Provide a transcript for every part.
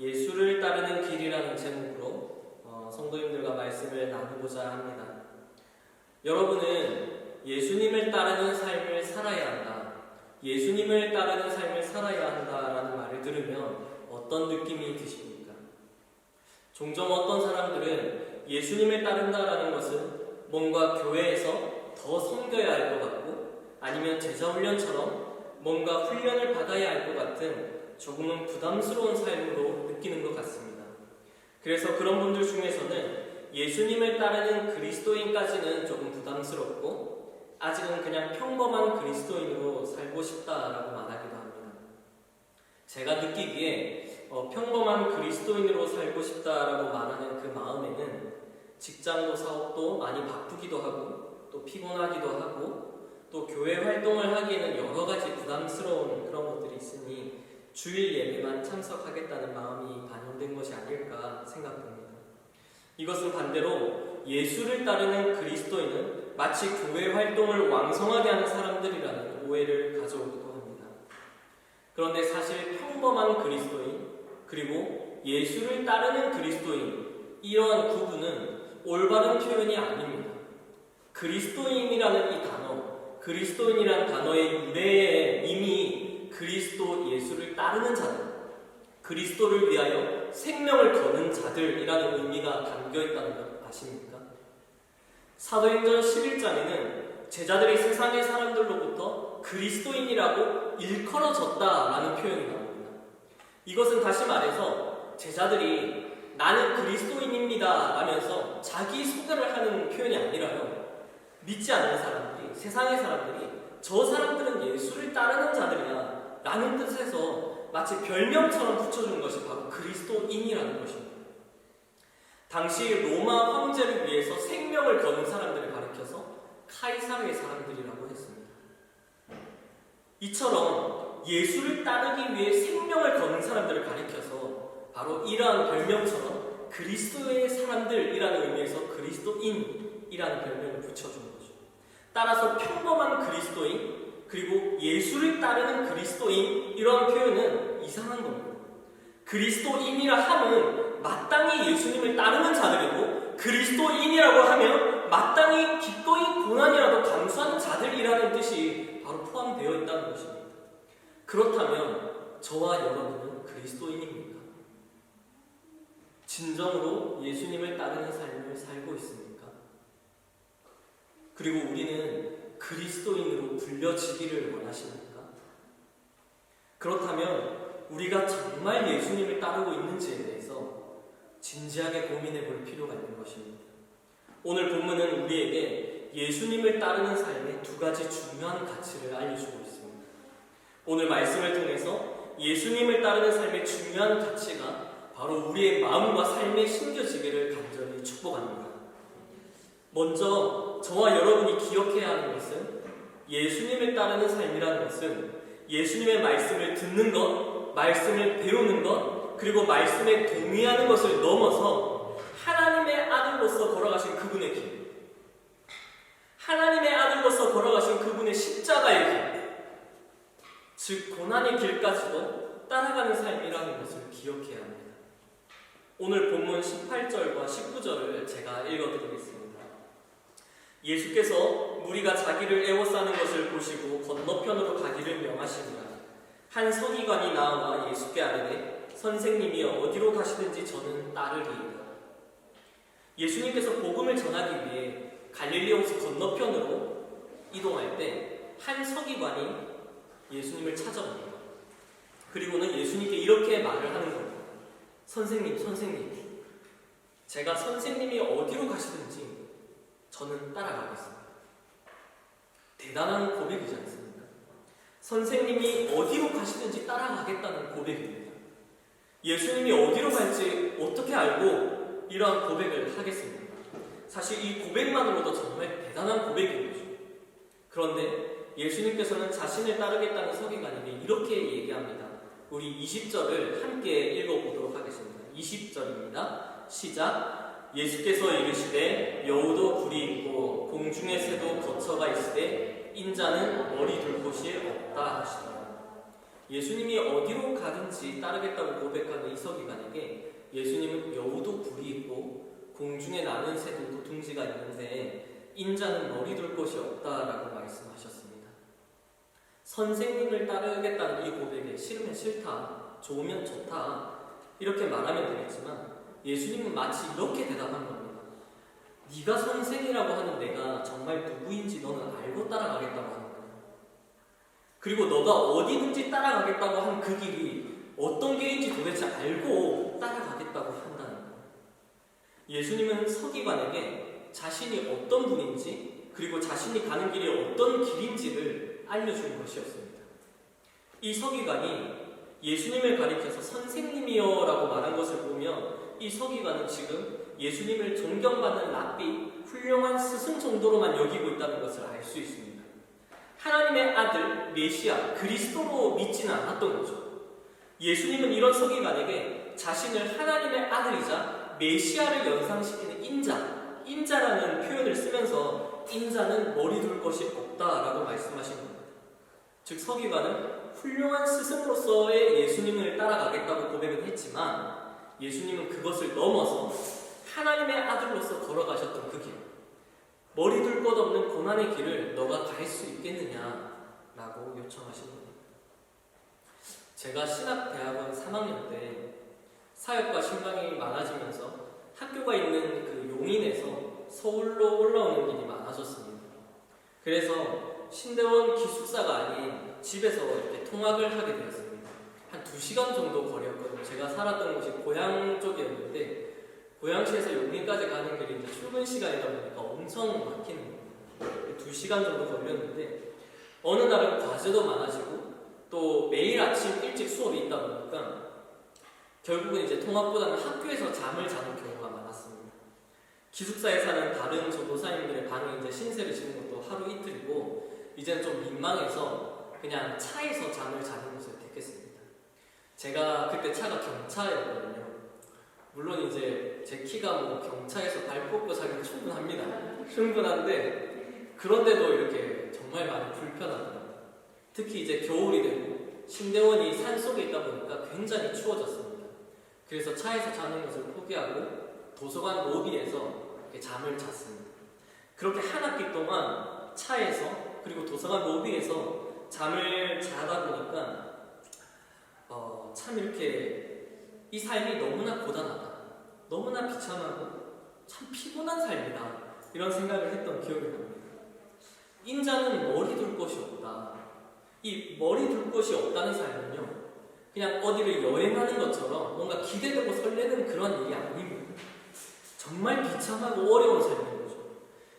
예수를 따르는 길이라는 제목으로 성도님들과 말씀을 나누고자 합니다. 여러분은 예수님을 따르는 삶을 살아야 한다, 예수님을 따르는 삶을 살아야 한다라는 말을 들으면 어떤 느낌이 드십니까? 종종 어떤 사람들은 예수님을 따른다라는 것은 뭔가 교회에서 더 섬겨야 할 것 같고, 아니면 제자훈련처럼 뭔가 훈련을 받아야 할 것 같은 조금은 부담스러운 삶으로 느끼는 것 같습니다. 그래서 그런 분들 중에서는 예수님을 따르는 그리스도인까지는 조금 부담스럽고, 아직은 그냥 평범한 그리스도인으로 살고 싶다라고 말하기도 합니다. 제가 느끼기에 평범한 그리스도인으로 살고 싶다라고 말하는 그 마음에는 직장도 사업도 많이 바쁘기도 하고, 또 피곤하기도 하고, 또 교회 활동을 하기에는 여러 가지 부담스러운 그런 것들이 있으니 주일 예배만 참석하겠다는 마음이 반영된 것이 아닐까 생각됩니다. 이것은 반대로 예수를 따르는 그리스도인은 마치 교회 활동을 왕성하게 하는 사람들이라는 오해를 가져오기도 합니다. 그런데 사실 평범한 그리스도인, 그리고 예수를 따르는 그리스도인, 이러한 구분은 올바른 표현이 아닙니다. 그리스도인이라는 이 단어, 그리스도인이라는 단어의 유래에 이미 그리스도 예수를 따르는 자들, 그리스도를 위하여 생명을 거는 자들이라는 의미가 담겨있다는 것 아십니까? 사도행전 11장에는 제자들이 세상의 사람들로부터 그리스도인이라고 일컬어졌다라는 표현이 나옵니다. 이것은 다시 말해서 제자들이 나는 그리스도인입니다 라면서 자기 소개를 하는 표현이 아니라요, 믿지 않는 사람들이, 세상의 사람들이 저 사람들은 예수를 따르는 자들이야 라는 뜻에서 마치 별명처럼 붙여준 것이 바로 그리스도인이라는 것입니다. 당시 로마 황제를 위해서 생명을 거는 사람들을 가리켜서 카이사르의 사람들이라고 했습니다. 이처럼 예수를 따르기 위해 생명을 거는 사람들을 가리켜서 바로 이러한 별명처럼 그리스도의 사람들이라는 의미에서 그리스도인이라는 별명을 붙여준 거죠. 따라서 평범한 그리스도인, 그리고 예수를 따르는 그리스도인, 이런 표현은 이상한 겁니다. 그리스도인이라 함은 마땅히 예수님을 따르는 자들이고, 그리스도인이라고 하면 마땅히 기꺼이 고난이라도 감수하는 자들이라는 뜻이 바로 포함되어 있다는 것입니다. 그렇다면 저와 여러분은 그리스도인입니까? 진정으로 예수님을 따르는 삶을 살고 있습니까? 그리고 우리는 그리스도인으로 불려지기를 원하십니까? 그렇다면 우리가 정말 예수님을 따르고 있는지에 대해서 진지하게 고민해 볼 필요가 있는 것입니다. 오늘 본문은 우리에게 예수님을 따르는 삶의 두 가지 중요한 가치를 알려주고 있습니다. 오늘 말씀을 통해서 예수님을 따르는 삶의 중요한 가치가 바로 우리의 마음과 삶에 심겨지기를 간절히 축복합니다. 먼저 저와 여러분이 기억해야 하는 것은, 예수님을 따르는 삶이라는 것은 예수님의 말씀을 듣는 것, 말씀을 배우는 것, 그리고 말씀에 동의하는 것을 넘어서 하나님의 아들로서 걸어가신 그분의 길, 하나님의 아들로서 걸어가신 그분의 십자가의 길, 즉 고난의 길까지도 따라가는 삶이라는 것을 기억해야 합니다. 오늘 본문 18절과 19절을 제가 읽어드리겠습니다. 예수께서 무리가 자기를 애워싸는 것을 보시고 건너편으로 가기를 명하시니라. 한 서기관이 나와 예수께 아뢰되 선생님이 어디로 가시든지 저는 따르리이다. 예수님께서 복음을 전하기 위해 갈릴리 호수 건너편으로 이동할 때 한 서기관이 예수님을 찾아옵니다. 그리고는 예수님께 이렇게 말을 하는 겁니다. 선생님, 제가 선생님이 어디로 가시든지 저는 따라가겠습니다. 대단한 고백이지 않습니까? 선생님이 어디로 가시든지 따라가겠다는 고백입니다. 예수님이 어디로 갈지 어떻게 알고 이러한 고백을 하겠습니까? 사실 이 고백만으로도 정말 대단한 고백인 거죠. 그런데 예수님께서는 자신을 따르겠다는 서기관에게 이렇게 얘기합니다. 우리 20절을 함께 읽어보도록 하겠습니다. 20절입니다. 시작. 예수께서 이르시되 여우도 굴이 있고 공중의 새도 거처가 있으되 인자는 머리 둘 곳이 없다 하시더라. 예수님이 어디로 가든지 따르겠다고 고백하는 이 서기관에게 많은 새들도 둥지가 있는데 인자는 머리 둘 곳이 없다라고 말씀하셨습니다. 선생님을 따르겠다는 이 고백에 싫으면 싫다, 좋으면 좋다 이렇게 말하면 되겠지만 예수님은 마치 이렇게 대답한 겁니다. 네가 선생이라고 하는 내가 정말 누구인지 너는 알고 따라가겠다고 하는 거야. 그리고 너가 어디든지 따라가겠다고 한 그 길이 어떤 길인지 도대체 알고 따라가겠다고 한다는 거예요. 예수님은 서기관에게 자신이 어떤 분인지 그리고 자신이 가는 길이 어떤 길인지를 알려주는 것이었습니다. 이 서기관이 예수님을 가리켜서 선생님이여 라고 말한 것을 보면 이 서기관은 지금 예수님을 존경받는 랍비, 훌륭한 스승 정도로만 여기고 있다는 것을 알 수 있습니다. 하나님의 아들, 메시아, 그리스도로 믿지는 않았던 거죠. 예수님은 이런 서기관에게 자신을 하나님의 아들이자 메시아를 연상시키는 인자라는 표현을 쓰면서 인자는 머리 둘 것이 없다라고 말씀하신 겁니다. 즉 서기관은 훌륭한 스승으로서의 예수님을 따라가겠다고 고백은 했지만 예수님은 그것을 넘어서 하나님의 아들로서 걸어가셨던 그 길, 머리 둘 것 없는 고난의 길을 너가 갈 수 있겠느냐라고 요청하신 겁니다. 제가 신학대학원 3학년 때 사역과 신방이 많아지면서 학교가 있는 그 용인에서 서울로 올라오는 길이 많아졌습니다. 그래서 신대원 기숙사가 아닌 집에서 이렇게 통학을 하게 되었습니다. 한 2시간 정도 거리였거든요. 제가 살았던 곳이 고양 쪽이었는데 고양시에서 용인까지 가는 길이 이제 출근 시간이다 보니까 엄청 막히는 거예요. 2시간 정도 걸렸는데 어느 날은 과제도 많아지고 또 매일 아침 일찍 수업이 있다 보니까 결국은 이제 통학보다는 학교에서 잠을 자는 경우가 많았습니다. 기숙사에 사는 다른 전도사님들의 방에 이제 신세를 지는 것도 하루 이틀이고 이제는 좀 민망해서 그냥 차에서 잠을 자는 것을 택했습니다. 제가 그때 차가 경차였거든요. 물론 이제 제 키가 뭐 경차에서 발 뻗고 자기는 충분한데 그런데도 이렇게 정말 많이 불편하더라고요. 특히 이제 겨울이 되고 신대원이 산 속에 있다 보니까 굉장히 추워졌습니다. 그래서 차에서 자는 것을 포기하고 도서관 로비에서 이렇게 잠을 잤습니다. 그렇게 한 학기 동안 차에서 그리고 도서관 로비에서 잠을 자다 보니까 참 이렇게 이 삶이 너무나 고단하다, 너무나 비참하고 참 피곤한 삶이다 이런 생각을 했던 기억이 납니다. 인자는 머리 둘 곳이 없다. 이 머리 둘 곳이 없다는 삶은요 그냥 어디를 여행하는 것처럼 뭔가 기대되고 설레는 그런 일이 아닙니다. 정말 비참하고 어려운 삶인 거죠.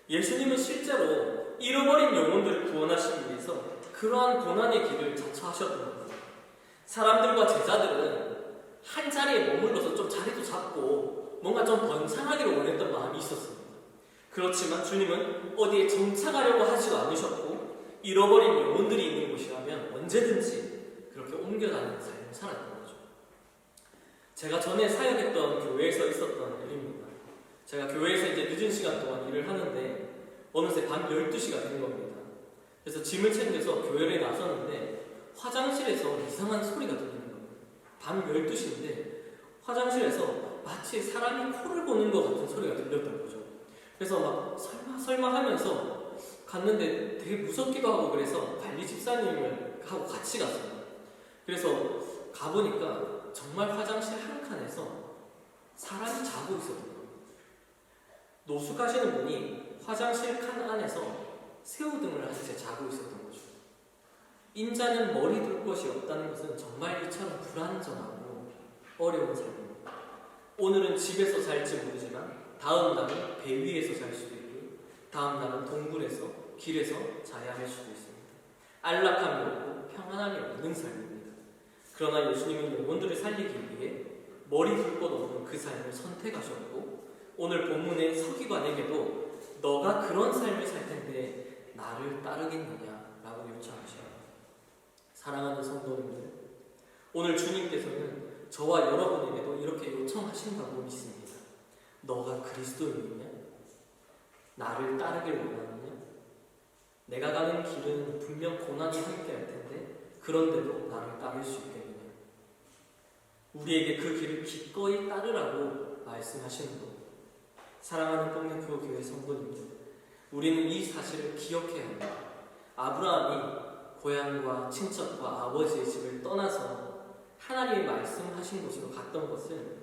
예수님은 실제로 잃어버린 영혼들을 구원하시기 위해서 그러한 고난의 길을 자처하셨던 겁니다. 사람들과 제자들은 한 자리에 머물러서 좀 자리도 잡고 뭔가 좀 번창하기를 원했던 마음이 있었습니다. 그렇지만 주님은 어디에 정착하려고 하지도 않으셨고 잃어버린 영혼들이 있는 곳이라면 언제든지 그렇게 옮겨다니는 삶을 살았던 거죠. 제가 전에 사역했던 교회에서 있었던 일입니다. 제가 교회에서 이제 늦은 시간 동안 일을 하는데 어느새 밤 12시가 된 겁니다. 그래서 짐을 챙겨서 교회에 나섰는데 화장실에서 이상한 소리가 들리는 겁니다. 밤 12시인데 화장실에서 마치 사람이 코를 고는 것 같은 소리가 들렸던 거죠. 그래서 막 설마 하면서 갔는데 되게 무섭기도 하고 그래서 관리 집사님을 하고 같이 갔어요. 그래서 가보니까 정말 화장실 한 칸에서 사람이 자고 있었던 거예요. 노숙하시는 분이 화장실 칸 안에서 새우등을 한 채 자고 있었던 거죠. 인자는 머리 둘 곳이 없다는 것은 정말 이처럼 불안정하고 어려운 삶입니다. 오늘은 집에서 잘지 모르지만 다음 날은 배 위에서 잘 수도 있고 다음 날은 동굴에서 길에서 자야 할 수도 있습니다. 안락함이 없고 평안함이 없는 삶입니다. 그러나 예수님은 영혼들을 살리기 위해 머리 둘 것 없는 그 삶을 선택하셨고 오늘 본문의 서기관에게도 너가 그런 삶을 살 텐데 나를 따르겠느냐라고 요청하셔요. 사랑하는 성도님들, 오늘 주님께서는 저와 여러분에게도 이렇게 요청하신다고 믿습니다. 너가 그리스도인이냐? 나를 따르길 원하느냐? 내가 가는 길은 분명 고난이 함께 할 텐데 그런데도 나를 따를 수 있겠느냐? 우리에게 그 길을 기꺼이 따르라고 말씀하시는 겁니다. 사랑하는 뽕네크호 교회 성도님들, 우리는 이 사실을 기억해야 합니다. 아브라함이 고향과 친척과 아버지의 집을 떠나서 하나님의 말씀하신 곳으로 갔던 것은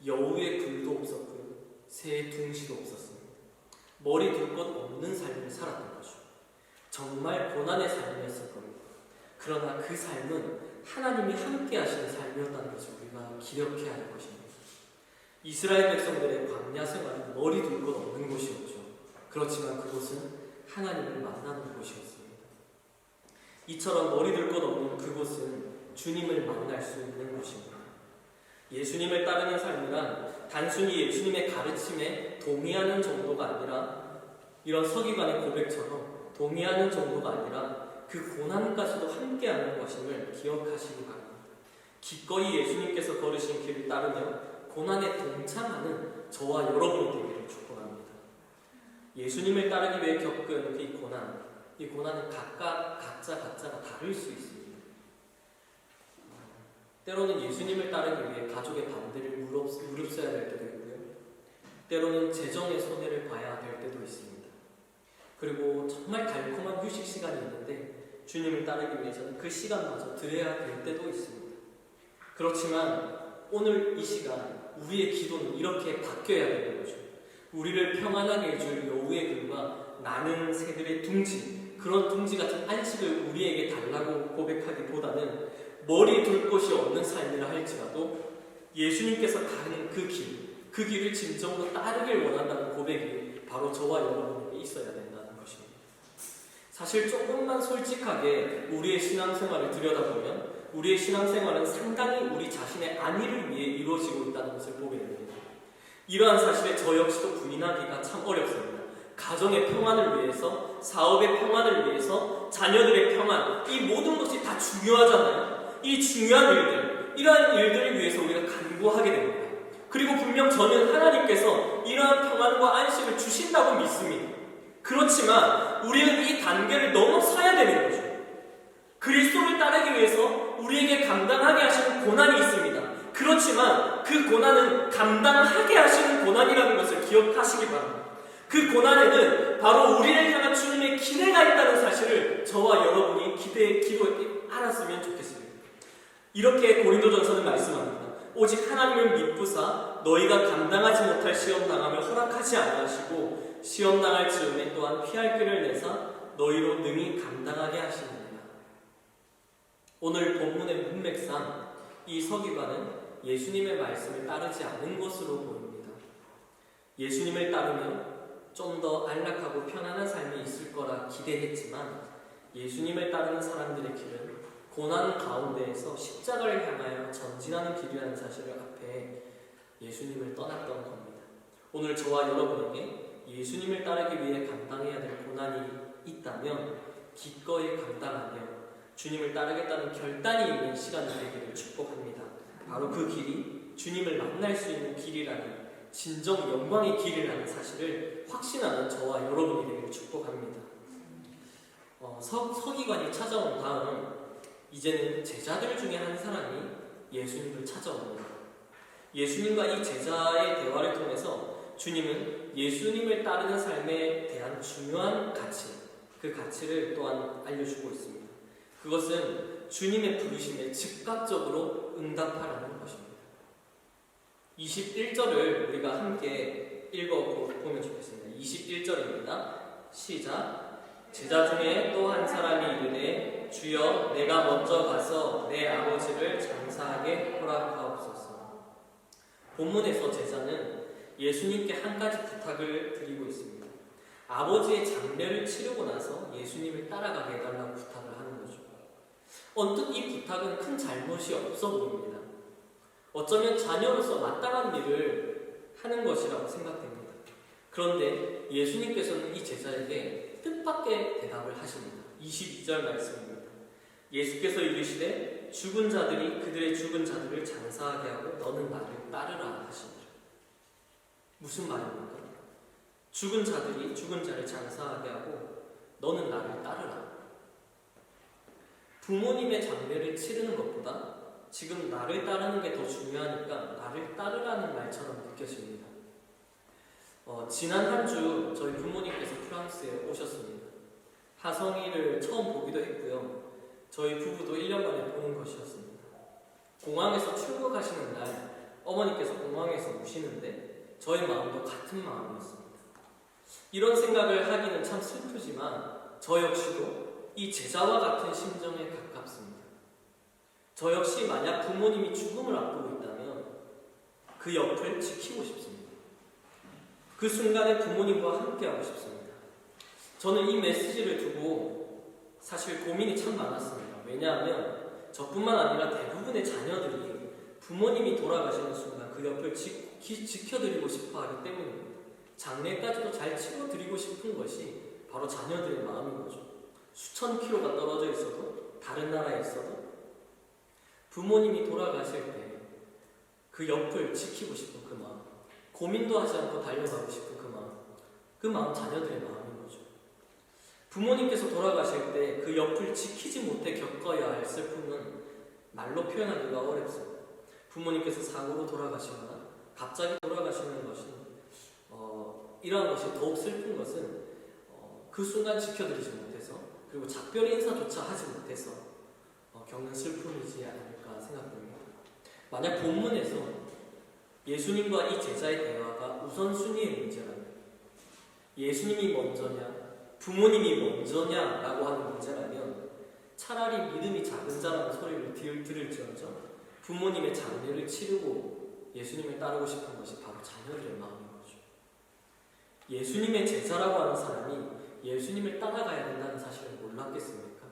여우의 굴도 없었고요, 새의 둥지도 없었습니다. 머리 둘 것 없는 삶을 살았던 거죠. 정말 고난의 삶이었을 겁니다. 그러나 그 삶은 하나님이 함께 하시는 삶이었다는 것을 우리가 기억해야 할 것입니다. 이스라엘 백성들의 광야 생활은 머리 둘 것 없는 곳이었죠. 그렇지만 그곳은 하나님을 만나는 곳이었습니다. 이처럼 머리 둘 것 없는 그곳은 주님을 만날 수 있는 곳입니다. 예수님을 따르는 삶이란 단순히 예수님의 가르침에 동의하는 정도가 아니라, 이런 서기관의 고백처럼 동의하는 정도가 아니라 그 고난까지도 함께하는 것임을 기억하시기 바랍니다. 기꺼이 예수님께서 걸으신 길을 따르며 고난에 동참하는 저와 여러분이 되기를 축복합니다. 예수님을 따르기 위해 겪은 이 고난은 각자가 다를 수 있습니다. 때로는 예수님을 따르기 위해 가족의 반대를 무릅써야 될 때도 있고요, 때로는 재정의 손해를 봐야 될 때도 있습니다. 그리고 정말 달콤한 휴식 시간이 있는데 주님을 따르기 위해서는 그 시간마저 드려야 될 때도 있습니다. 그렇지만 오늘 이 시간 우리의 기도는 이렇게 바뀌어야 되는 거죠. 우리를 평안하게 해줄 여우의 굴과 나는 새들의 둥지, 그런 둥지 같은 안식을 우리에게 달라고 고백하기보다는 머리 둘 곳이 없는 삶이라 할지라도 예수님께서 가는 그 길을 진정으로 따르길 원한다는 고백이 바로 저와 여러분에게 있어야 된다는 것입니다. 사실 조금만 솔직하게 우리의 신앙생활을 들여다보면 우리의 신앙생활은 상당히 우리 자신의 안위를 위해 이루어지고 있다는 것을 보게 됩니다. 이러한 사실에 저 역시도 부인하기가 참 어렵습니다. 가정의 평안을 위해서, 사업의 평안을 위해서, 자녀들의 평안, 이 모든 것이 다 중요하잖아요. 이 중요한 일들, 이러한 일들을 위해서 우리가 간구하게 됩니다. 그리고 분명 저는 하나님께서 이러한 평안과 안식을 주신다고 믿습니다. 그렇지만 우리는 이 단계를 넘어서야 되는 거죠. 그리스도를 따르기 위해서 우리에게 감당하게 하시는 고난이 있습니다. 그렇지만 그 고난은 감당하게 하시는 고난이라는 것을 기억하시기 바랍니다. 그 고난에는 바로 우리를 향한 주님의 기대가 있다는 사실을 저와 여러분이 기도에 알았으면 좋겠습니다. 이렇게 고린도전서는 말씀합니다. 오직 하나님을 믿부사 너희가 감당하지 못할 시험당함을 허락하지 아니하시고 시험당할 즈음에 또한 피할 길을 내사 너희로 능히 감당하게 하시느니라. 오늘 본문의 문맥상 이 서기관은 예수님의 말씀을 따르지 않은 것으로 보입니다. 예수님을 따르면 좀 더 안락하고 편안한 삶이 있을 거라 기대했지만 예수님을 따르는 사람들의 길은 고난 가운데에서 십자가를 향하여 전진하는 길이라는 사실을 앞에 예수님을 떠났던 겁니다. 오늘 저와 여러분에게 예수님을 따르기 위해 감당해야 될 고난이 있다면 기꺼이 감당하며 주님을 따르겠다는 결단이 있는 시간이 되기를 축복합니다. 바로 그 길이 주님을 만날 수 있는 길이라는, 진정 영광의 길이라는 사실을 확신하는 저와 여러분이 되기를 축복합니다. 서기관이 찾아온 다음 이제는 제자들 중에 한 사람이 예수님을 찾아옵니다. 예수님과 이 제자의 대화를 통해서 주님은 예수님을 따르는 삶에 대한 중요한 가치, 그 가치를 또한 알려주고 있습니다. 그것은 주님의 부르심에 즉각적으로 응답하라는 것입니다. 21절을 우리가 함께 읽어보면 좋겠습니다. 21절입니다. 시작. 제자 중에 또 한 사람이 이르되 주여 내가 먼저 가서 내 아버지를 장사하게 허락하옵소서. 본문에서 제자는 예수님께 한 가지 부탁을 드리고 있습니다. 아버지의 장례를 치르고 나서 예수님을 따라가게 해달라고 부탁을 하는 거죠. 언뜻 이 부탁은 큰 잘못이 없어 보입니다. 어쩌면 자녀로서 마땅한 일을 하는 것이라고 생각됩니다. 그런데 예수님께서는 이 제자에게 뜻밖의 대답을 하십니다. 22절 말씀입니다. 예수께서 이르시되 죽은 자들이 그들의 죽은 자들을 장사하게 하고 너는 나를 따르라 하시니라. 무슨 말입니까? 죽은 자들이 죽은 자를 장사하게 하고 너는 나를 따르라. 부모님의 장례를 치르는 것보다 지금 나를 따르는 게 더 중요하니까 나를 따르라는 말처럼 느껴집니다. 지난 한 주 저희 부모님께서 프랑스에 오셨습니다. 하성이를 처음 보기도 했고요. 저희 부부도 1년 만에 보는 것이었습니다. 공항에서 출국하시는 날 어머니께서 공항에서 우시는데 저희 마음도 같은 마음이었습니다. 이런 생각을 하기는 참 슬프지만 저 역시도 이 제자와 같은 심정에 가깝습니다. 저 역시 만약 부모님이 죽음을 앞두고 있다면 그 옆을 지키고 싶습니다. 그 순간에 부모님과 함께하고 싶습니다. 저는 이 메시지를 두고 사실 고민이 참 많았습니다. 왜냐하면 저뿐만 아니라 대부분의 자녀들이 부모님이 돌아가시는 순간 그 옆을 지켜드리고 싶어 하기 때문입니다. 장례까지도 잘 치러드리고 싶은 것이 바로 자녀들의 마음인 거죠. 수천 킬로가 떨어져 있어도 다른 나라에 있어도 부모님이 돌아가실 때 그 옆을 지키고 싶은 그 마음, 고민도 하지 않고 달려가고 싶은 그 마음 자녀들의 마음인 거죠. 부모님께서 돌아가실 때 그 옆을 지키지 못해 겪어야 할 슬픔은 말로 표현하기가 어렵습니다. 부모님께서 사고로 돌아가시거나 갑자기 돌아가시는 것이 이러한 것이 더욱 슬픈 것은 그 순간 지켜드리지 못해서 그리고 작별 인사조차 하지 못해서 겪는 슬픔이지 않을까 생각됩니다. 만약 본문에서 예수님과 이 제자의 대화가 우선순위의 문제라면 예수님이 먼저냐 부모님이 먼저냐라고 하는 문제라면 차라리 믿음이 작은 자라는 소리를 들을지언정 부모님의 장례를 치르고 예수님을 따르고 싶은 것이 바로 자녀들의 마음인 거죠. 예수님의 제자라고 하는 사람이 예수님을 따라가야 된다는 사실을 몰랐겠습니까?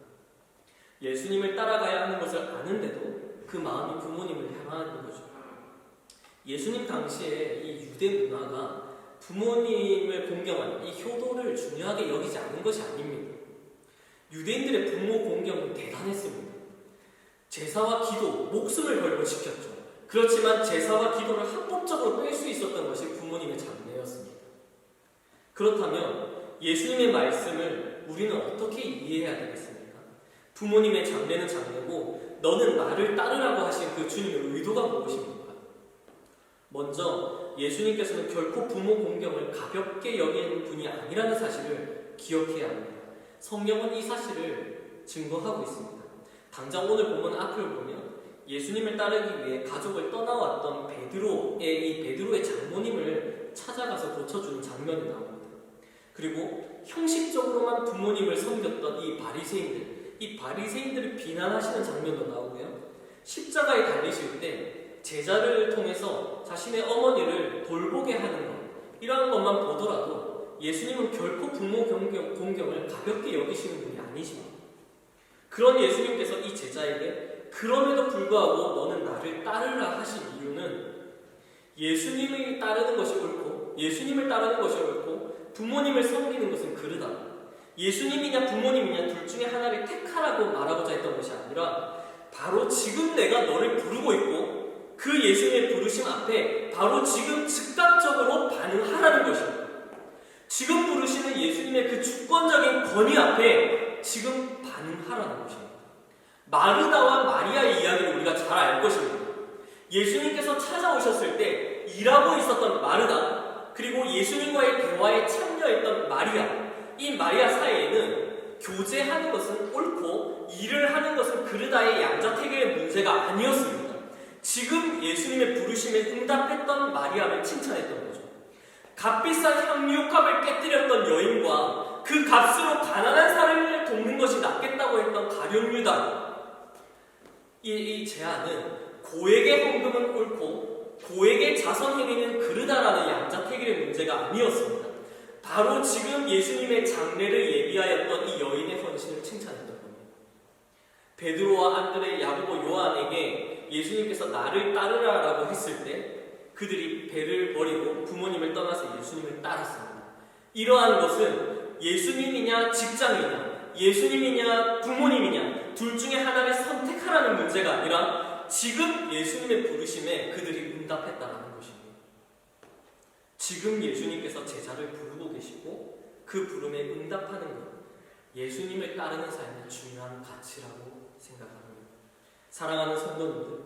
예수님을 따라가야 하는 것을 아는데도 그 마음이 부모님을 향하는 거죠. 예수님 당시에 이 유대 문화가 부모님을 공경하는 이 효도를 중요하게 여기지 않은 것이 아닙니다. 유대인들의 부모 공경은 대단했습니다. 제사와 기도, 목숨을 걸고 지켰죠. 그렇지만 제사와 기도를 합법적으로 뺄 수 있었던 것이 부모님의 장례였습니다. 그렇다면 예수님의 말씀을 우리는 어떻게 이해해야 되겠습니까? 부모님의 장례는 장례고 너는 나를 따르라고 하신 그 주님의 의도가 무엇입니까? 먼저 예수님께서는 결코 부모 공경을 가볍게 여기는 분이 아니라는 사실을 기억해야 합니다. 성경은 이 사실을 증거하고 있습니다. 당장 오늘 본문 앞을 보면 예수님을 따르기 위해 가족을 떠나왔던 베드로의 장모님을 찾아가서 고쳐주는 장면이 나옵니다. 그리고 형식적으로만 부모님을 섬겼던 이 바리새인들을 비난하시는 장면도 나오고요. 십자가에 달리실 때 제자를 통해서 자신의 어머니를 돌보게 하는 것, 이러한 것만 보더라도 예수님은 결코 부모 공경을 가볍게 여기시는 분이 아니십니다. 그런 예수님께서 이 제자에게 그럼에도 불구하고 너는 나를 따르라 하신 이유는 예수님을 따르는 것이 옳고 부모님을 섬기는 것은 그르다. 예수님이냐 부모님이냐 둘 중에 하나를 택하라고 말하고자 했던 것이 아니라 바로 지금 내가 너를 부르고 있고 그 예수님의 부르심 앞에 바로 지금 즉각적으로 반응하라는 것입니다. 지금 부르시는 예수님의 그 주권적인 권위 앞에 지금 반응하라는 것입니다. 마르다와 마리아의 이야기를 우리가 잘 알 것입니다. 예수님께서 찾아오셨을 때 일하고 있었던 마르다, 그리고 예수님과의 대화에 참여했던 마리아, 이 마리아 사이에는 교제하는 것은 옳고 일을 하는 것은 그르다의 양자택일의 문제가 아니었습니다. 지금 예수님의 부르심에 응답했던 마리아를 칭찬했던 거죠. 값비싼 향유값을 깨뜨렸던 여인과 그 값으로 가난한 사람을 돕는 것이 낫겠다고 했던 가룟 유다, 이 제안은 고액의 헌금은 옳고 고액의 자선 행위는 그르다라는 양자택일의 문제가 아니었습니다. 바로 지금 예수님의 장례를 예비하였던 이 여인의 헌신을 칭찬했던 겁니다. 베드로와 안드레, 야고보, 요한에게 예수님께서 나를 따르라라고 했을 때 그들이 배를 버리고 부모님을 떠나서 예수님을 따랐습니다. 이러한 것은 예수님이냐 직장이냐, 예수님이냐 부모님이냐 둘 중에 하나를 선택하라는 문제가 아니라 지금 예수님의 부르심에 그들이 응답했다라는 것입니다. 지금 예수님께서 제자를 부르고 계시고 그 부름에 응답하는 것, 예수님을 따르는 삶의 중요한 가치라고 생각합니다. 사랑하는 성도님들,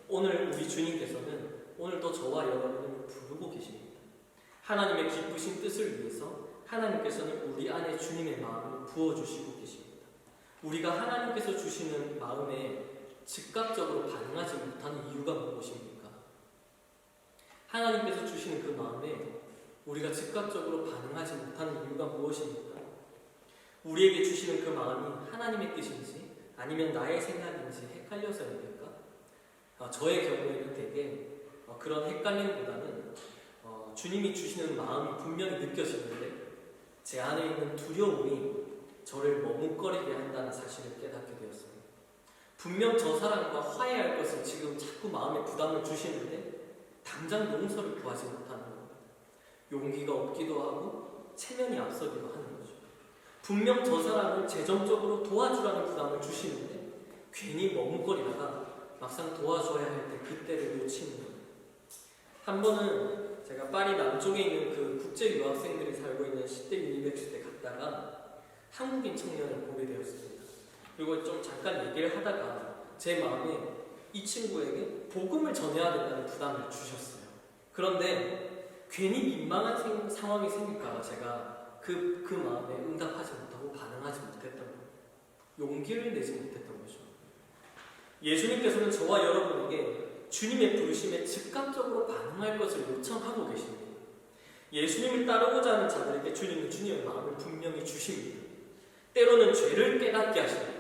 오늘 우리 주님께서는 오늘도 저와 여러분을 부르고 계십니다. 하나님의 기쁘신 뜻을 위해서 하나님께서는 우리 안에 주님의 마음을 부어주시고 계십니다. 우리가 하나님께서 주시는 마음에 즉각적으로 반응하지 못하는 이유가 무엇입니까? 하나님께서 주시는 그 마음에 우리가 즉각적으로 반응하지 못하는 이유가 무엇입니까? 우리에게 주시는 그 마음이 하나님의 뜻인지 아니면 나의 생각인지 헷갈려서입니까? 저의 경우에는 되게 그런 헷갈림보다는 주님이 주시는 마음이 분명히 느껴지는데 제 안에 있는 두려움이 저를 머뭇거리게 한다는 사실을 깨닫게 되었습니다. 분명 저 사람과 화해할 것을 지금 자꾸 마음에 부담을 주시는데 당장 용서를 구하지 못하는 겁니다. 용기가 없기도 하고 체면이 앞서기도 하는 거죠. 분명 저 사람을 재정적으로 도와주라는 부담을 주시는데 괜히 머뭇거리다가 막상 도와줘야 할 때 그때를 놓치는 거예요. 한 번은 제가 파리 남쪽에 있는 그 국제 유학생들이 살고 있는 시대 유니버시티에 갔다가 한국인 청년을 보게 되었습니다. 그리고 좀 잠깐 얘기를 하다가 제 마음에 이 친구에게 복음을 전해야 된다는 부담을 주셨어요. 그런데 괜히 민망한 상황이 생길까봐 제가 그 마음에 응답하지 못하고 반응하지 못했던 거예요. 용기를 내지 못했던 거죠. 예수님께서는 저와 여러분에게 주님의 부르심에 즉각적으로 반응할 것을 요청하고 계십니다. 예수님을 따르고자 하는 자들에게 주님은 주님의 마음을 분명히 주십니다. 때로는 죄를 깨닫게 하십니다.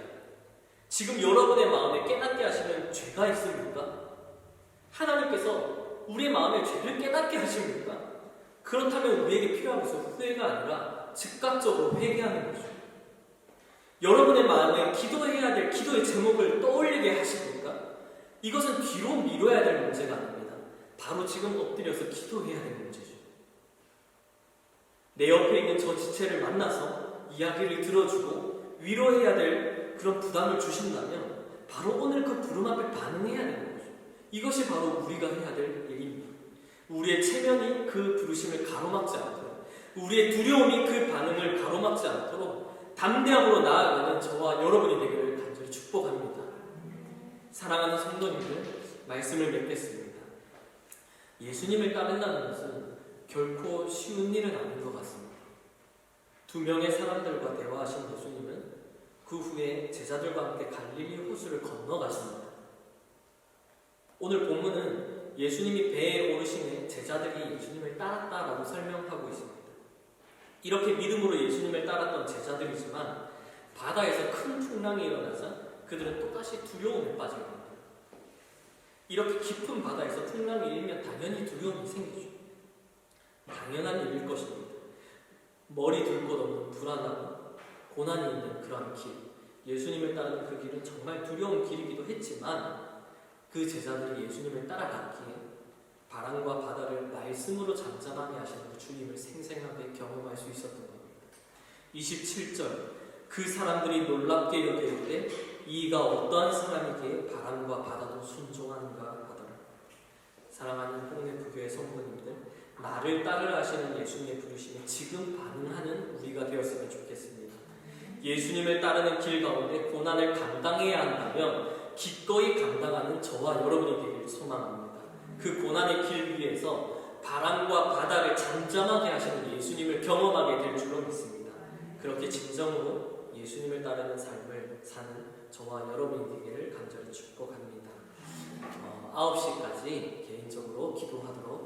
지금 여러분의 마음에 깨닫게 하시는 죄가 있습니까? 하나님께서 우리의 마음에 죄를 깨닫게 하십니까? 그렇다면 우리에게 필요한 것은 후회가 아니라 즉각적으로 회개하는 거죠. 여러분의 마음에 기도해야 될 기도의 제목을 떠올리게 하십니까? 이것은 뒤로 미뤄야 될 문제가 아닙니다. 바로 지금 엎드려서 기도해야 될 문제죠. 내 옆에 있는 저 지체를 만나서 이야기를 들어주고 위로해야 될 그런 부담을 주신다면 바로 오늘 그 부름 앞에 반응해야 되는 거죠. 이것이 바로 우리가 해야 될 일입니다. 우리의 체면이 그 부르심을 가로막지 않도록, 우리의 두려움이 그 반응을 가로막지 않도록 담대함으로 나아가는 저와 여러분이 되기를 간절히 축복합니다. 사랑하는 성도님들, 말씀을 맺겠습니다. 예수님을 따른다는 것은 결코 쉬운 일은 아닌 것 같습니다. 2명의 사람들과 대화하신 예수님은 그 후에 제자들과 함께 갈릴리 호수를 건너가십니다. 오늘 본문은 예수님이 배에 오르심에 제자들이 예수님을 따랐다라고 설명하고 있습니다. 이렇게 믿음으로 예수님을 따랐던 제자들이지만 바다에서 큰 풍랑이 일어나자 그들은 또다시 두려움에 빠지게 됩니다. 이렇게 깊은 바다에서 풍랑이 일면 당연히 두려움이 생기죠. 당연한 일일 것입니다. 머리 둘 곳 없는 불안하고 고난이 있는 그런 길, 예수님을 따르는 그 길은 정말 두려운 길이기도 했지만 그 제자들이 예수님을 따라갔기에 바람과 바다를 말씀으로 잠잠하게 하시는 주님을 생생하게 경험할 수 있었던 겁니다. 27절, 그 사람들이 놀랍게 여길 때 이가 어떠한 사람이기에 바람과 바다도 순종하는가 하더라. 사랑하는 홍대 부교의 성도님들, 나를 따르라 하시는 예수님의 부르심에 지금 반응하는 우리가 되었으면 좋겠습니다. 예수님을 따르는 길 가운데 고난을 감당해야 한다면 기꺼이 감당하는 저와 여러분이 되기를 소망합니다. 그 고난의 길 위에서 바람과 바다를 잠잠하게 하시는 예수님을 경험하게 될 줄로 믿습니다. 그렇게 진정으로 예수님을 따르는 삶을 사는 저와 여러분이 되기를 간절히 축복합니다. 9시까지 개인적으로 기도하도록